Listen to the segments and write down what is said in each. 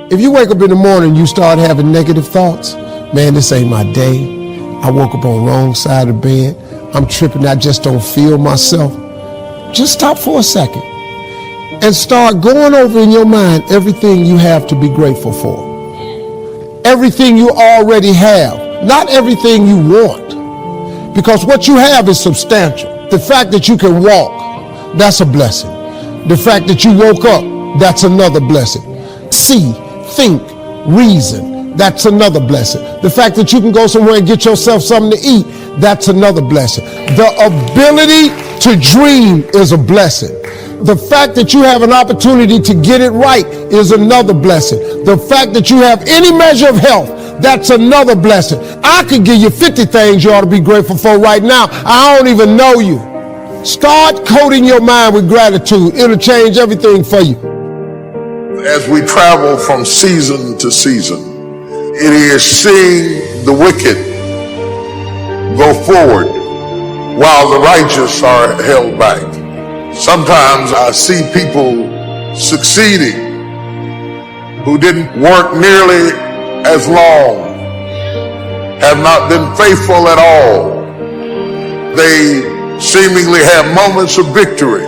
If you wake up in the morning and you start having negative thoughts, man, this ain't my day. I woke up on the wrong side of the bed. I'm tripping. I just don't feel myself. Just stop for a second and start going over in your mind everything you have to be grateful for. Everything you already have, not everything you want. Because what you have is substantial. The fact that you can walk, that's a blessing. The fact that you woke up, that's another blessing. See, think, reason, that's another blessing. The fact that you can go somewhere and get yourself something to eat, that's another blessing. The ability to dream is a blessing. The fact that you have an opportunity to get it right is another blessing. The fact that you have any measure of health, that's another blessing. I could give you 50 things you ought to be grateful for right now. I don't even know you. Start coating your mind with gratitude. It'll change everything for you. As we travel from season to season, it is seeing the wicked go forward while the righteous are held back. Sometimes I see people succeeding who didn't work nearly as long, have not been faithful at all. They seemingly have moments of victory.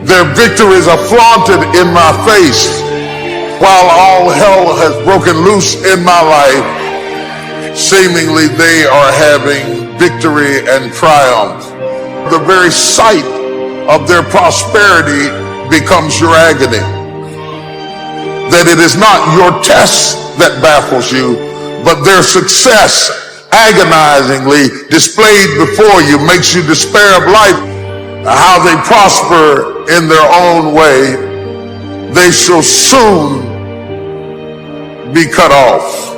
Their victories are flaunted in my face while all hell has broken loose in my life. Seemingly they are having victory and triumph. The very sight of their prosperity becomes your agony. That it is not your test that baffles you, but their success agonizingly displayed before you makes you despair of life. How they prosper in their own way, they shall soon be cut off.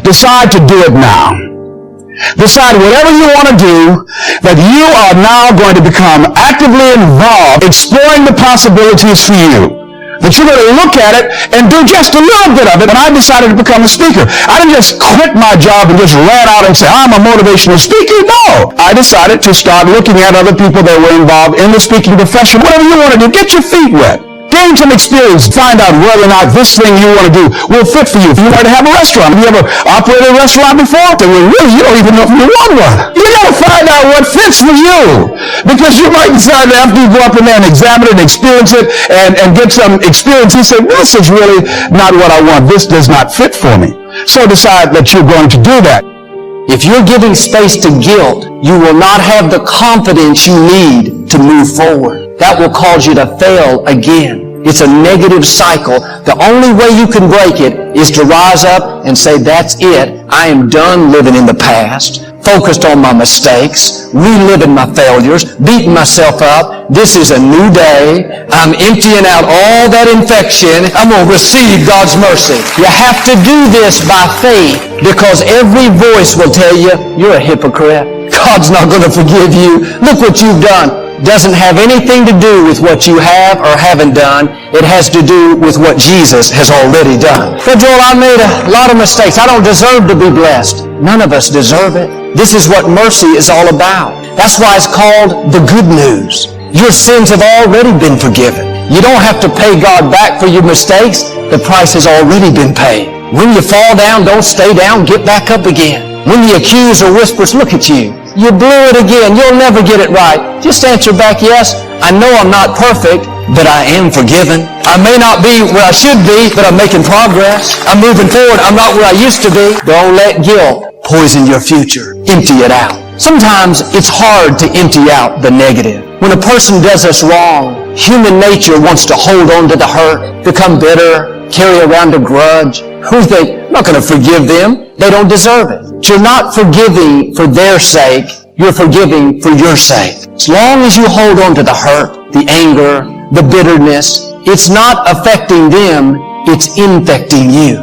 Decide to do it now. Decide whatever you want to do, that you are now going to become actively involved, exploring the possibilities for you. That you're going to look at it and do just a little bit of it. When I decided to become a speaker, I didn't just quit my job and just ran out and say, I'm a motivational speaker. No. I decided to start looking at other people that were involved in the speaking profession. Whatever you want to do, get your feet wet. Gain some experience. Find out whether or not this thing you want to do will fit for you. If you want to have a restaurant, have you ever operated a restaurant before? Then really, you don't even know if you want one. You got to find out what fits for you. Because you might decide that after you go up in there and examine it and experience it and get some experience, you say, this is really not what I want. This does not fit for me. So decide that you're going to do that. If you're giving space to guilt, you will not have the confidence you need to move forward. That will cause you to fail again. It's a negative cycle. The only way you can break it is to rise up and say, that's it. I am done living in the past, focused on my mistakes, reliving my failures, beating myself up. This is a new day. I'm emptying out all that infection. I'm going to receive God's mercy. You have to do this by faith, because every voice will tell you, you're a hypocrite. God's not going to forgive you. Look what you've done. Doesn't have anything to do with what you have or haven't done. It has to do with what Jesus has already done. But Joel, I made a lot of mistakes. I don't deserve to be blessed. None of us deserve it. This is what mercy is all about. That's why it's called the good news. Your sins have already been forgiven. You don't have to pay God back for your mistakes. The price has already been paid. When you fall down, don't stay down. Get back up again. When the accuser whispers, look at you. You blew it again. You'll never get it right. Just answer back, yes, I know I'm not perfect, but I am forgiven. I may not be where I should be, but I'm making progress. I'm moving forward. I'm not where I used to be. Don't let guilt poison your future. Empty it out. Sometimes it's hard to empty out the negative. When a person does us wrong, human nature wants to hold on to the hurt, become bitter, carry around a grudge. Who think, I'm not going to forgive them. They don't deserve it. You're not forgiving for their sake. You're forgiving for your sake. As long as you hold on to the hurt, the anger, the bitterness, it's not affecting them, it's infecting you.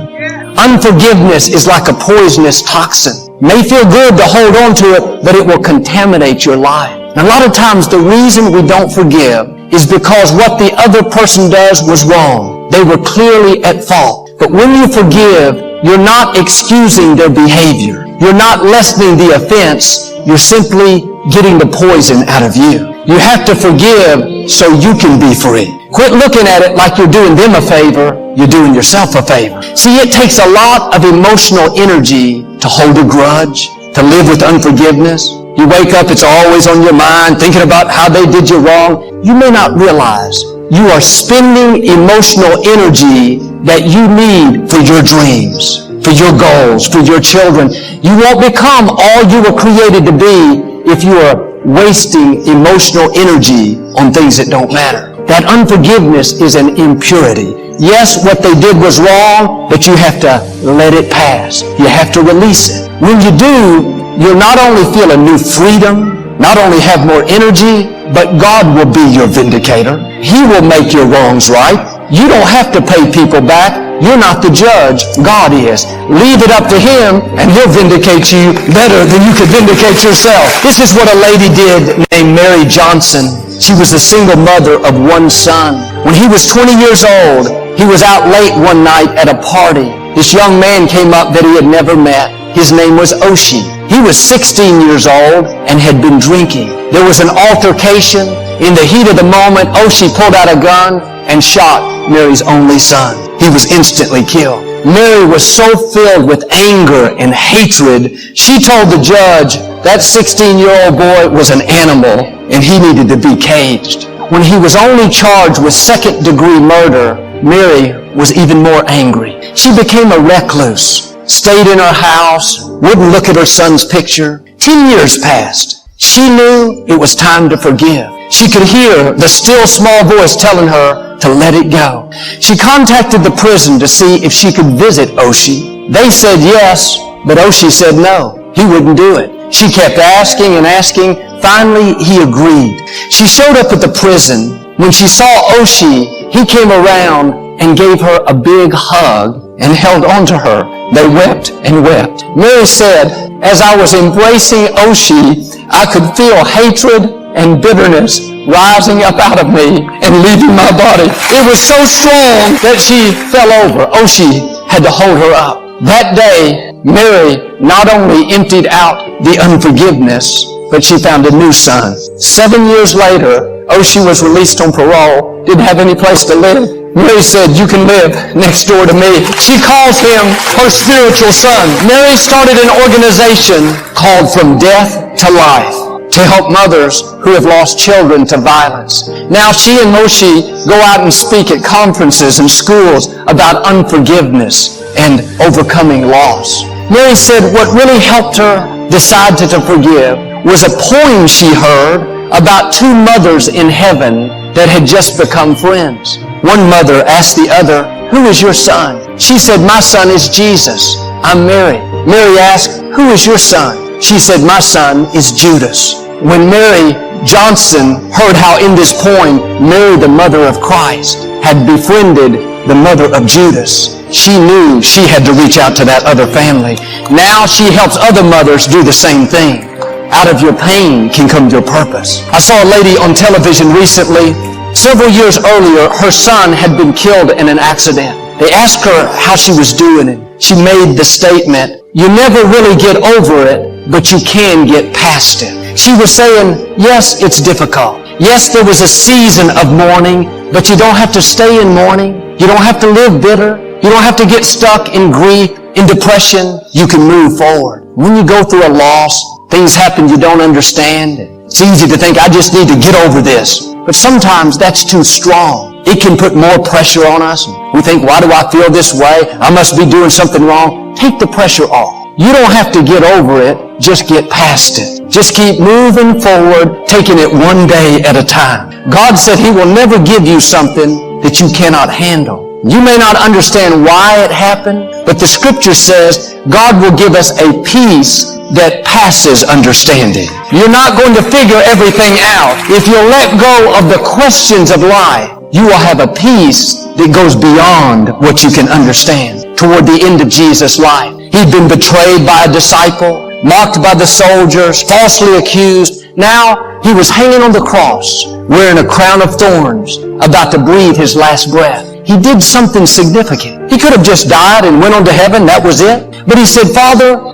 Unforgiveness is like a poisonous toxin. It may feel good to hold on to it, but it will contaminate your life. And a lot of times the reason we don't forgive is because what the other person does was wrong. They were clearly at fault. But when you forgive, you're not excusing their behavior. you're not lessening the offense. You're simply getting the poison out of you. You have to forgive so you can be free. Quit looking at it like you're doing them a favor. You're doing yourself a favor. See, it takes a lot of emotional energy to hold a grudge, to live with unforgiveness. You wake up, it's always on your mind, thinking about how they did you wrong. You may not realize you are spending emotional energy that you need for your dreams, for your goals, for your children. You won't become all you were created to be if you are wasting emotional energy on things that don't matter. That unforgiveness is an impurity. Yes, what they did was wrong, but you have to let it pass. You have to release it. When you do, you'll not only feel a new freedom, not only have more energy, but God will be your vindicator. He will make your wrongs right. You don't have to pay people back. You're not the judge. God is. Leave it up to Him, and He'll vindicate you better than you could vindicate yourself. This is what a lady did named Mary Johnson. She was a single mother of one son. When he was 20 years old, he was out late one night at a party. This young man came up that he had never met. His name was Oshi. He was 16 years old and had been drinking. There was an altercation. In the heat of the moment, Oshi pulled out a gun and shot Mary's only son. He was instantly killed. Mary was so filled with anger and hatred, she told the judge that 16-year-old boy was an animal and he needed to be caged. When he was only charged with second-degree murder, Mary was even more angry. She became a recluse, stayed in her house, wouldn't look at her son's picture. 10 years passed. She knew it was time to forgive. She could hear the still small voice telling her to let it go. She contacted the prison to see if she could visit Oshi. They said yes, but Oshi said no. He wouldn't do it. She kept asking and asking. Finally, he agreed. She showed up at the prison. When she saw Oshi, he came around and gave her a big hug and held on to her. They wept and wept. Mary said, as I was embracing Oshi, I could feel hatred and bitterness rising up out of me and leaving my body. It was so strong that she fell over. Oshi had to hold her up. That day, Mary not only emptied out the unforgiveness, but she found a new son. 7 years later, Oshi was released on parole, didn't have any place to live. Mary said, you can live next door to me. She calls him her spiritual son. Mary started an organization called From Death to Life to help mothers who have lost children to violence. Now she and Oshi go out and speak at conferences and schools about unforgiveness and overcoming loss. Mary said what really helped her decide to forgive was a poem she heard about two mothers in heaven that had just become friends. One mother asked the other, who is your son? She said, my son is Jesus. I'm Mary. Mary asked, who is your son? She said, my son is Judas. When Mary Johnson heard how in this poem, Mary, the mother of Christ, had befriended the mother of Judas, she knew she had to reach out to that other family. Now she helps other mothers do the same thing. Out of your pain can come your purpose. I saw a lady on television recently. Several years earlier, her son had been killed in an accident. They asked her how she was doing, and she made the statement, you never really get over it, but you can get past it. She was saying, yes, it's difficult. Yes, there was a season of mourning, but you don't have to stay in mourning. You don't have to live bitter. You don't have to get stuck in grief, in depression. You can move forward. When you go through a loss, things happen you don't understand. It's easy to think, I just need to get over this. But sometimes that's too strong. It can put more pressure on us. We think, why do I feel this way? I must be doing something wrong. Take the pressure off. You don't have to get over it. Just get past it. Just keep moving forward, taking it one day at a time. God said He will never give you something that you cannot handle. You may not understand why it happened, but the Scripture says God will give us a peace that passes understanding. You're not going to figure everything out. If you let go of the questions of life, you will have a peace that goes beyond what you can understand. Toward the end of Jesus' life, He'd been betrayed by a disciple, mocked by the soldiers, falsely accused. Now He was hanging on the cross, wearing a crown of thorns, about to breathe His last breath. He did something significant. He could have just died and went on to heaven. That was it. But He said, Father,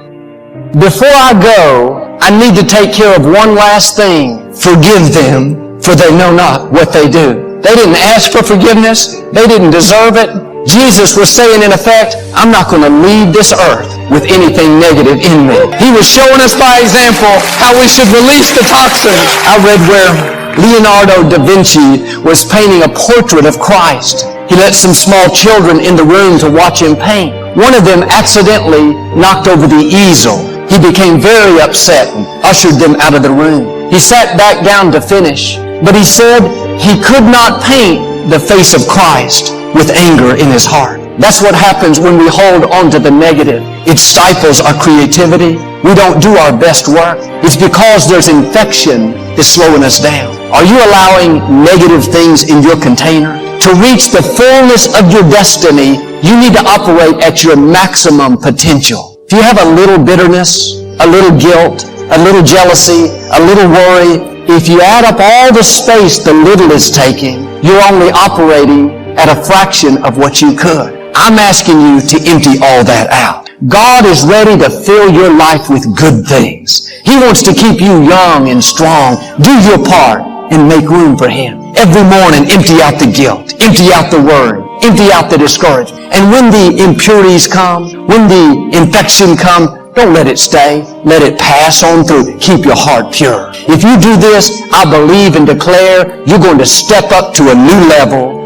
Before I go, I need to take care of one last thing. Forgive them, for they know not what they do. They didn't ask for forgiveness. They didn't deserve it. Jesus was saying, in effect, I'm not going to leave this earth with anything negative in me. He was showing us by example how we should release the toxins. I read where Leonardo da Vinci was painting a portrait of Christ. He let some small children in the room to watch him paint. One of them accidentally knocked over the easel. He became very upset and ushered them out of the room. He sat back down to finish, but he said he could not paint the face of Christ with anger in his heart. That's what happens when we hold on to the negative. It stifles our creativity. We don't do our best work. It's because there's infection that's slowing us down. Are you allowing negative things in your container? To reach the fullness of your destiny, you need to operate at your maximum potential. If you have a little bitterness, a little guilt, a little jealousy, a little worry, if you add up all the space the little is taking, you're only operating at a fraction of what you could. I'm asking you to empty all that out. God is ready to fill your life with good things. He wants to keep you young and strong. Do your part and make room for Him. Every morning, empty out the guilt, empty out the worry, empty out the discouragement. And when the impurities come, when the infection comes, don't let it stay. Let it pass on through. Keep your heart pure. If you do this, I believe and declare you're going to step up to a new level